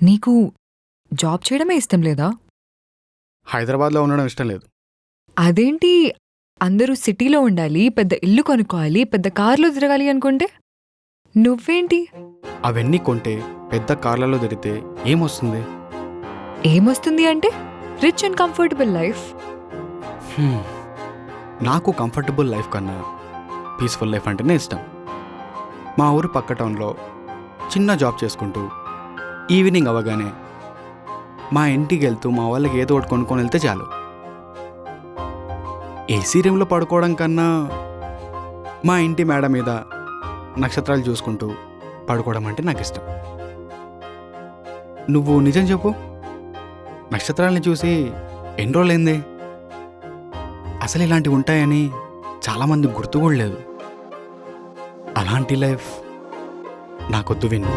నీకు జాబ్ చేయడమే ఇష్టం లేదా? హైదరాబాద్లో ఉండడం ఇష్టం లేదు. అదేంటి అందరూ సిటీలో ఉండాలి, పెద్ద ఇల్లు కొనుక్కోవాలి, పెద్ద కార్లో తిరగాలి అనుకుంటే నువ్వేంటి? అవన్నీ కొంటే పెద్ద కార్లలో తిరిగితే ఏమొస్తుంది? ఏమొస్తుంది అంటే రిచ్ అండ్ కంఫర్టబుల్ లైఫ్. నాకు కంఫర్టబుల్ లైఫ్ కన్నా పీస్ఫుల్ లైఫ్ అంటేనే ఇష్టం. మా ఊరు పక్క టౌన్లో చిన్న జాబ్ చేసుకుంటూ ఈవినింగ్ అవ్వగానే మా ఇంటికి వెళ్తూ మా వాళ్ళకి ఏదో ఒకటి కొనుక్కొని వెళ్తే చాలు. ఏసీ రూమ్లో పడుకోవడం కన్నా మా ఇంటి మేడ మీద నక్షత్రాలు చూసుకుంటూ పడుకోవడం అంటే నాకు ఇష్టం. నువ్వు నిజం చెప్పు, నక్షత్రాలని చూసి ఎన్ని రోజులైంది? అసలు ఇలాంటివి ఉంటాయని చాలామంది గుర్తు కూడా లేదు. అలాంటి లైఫ్ నాకొద్దు విన్ను.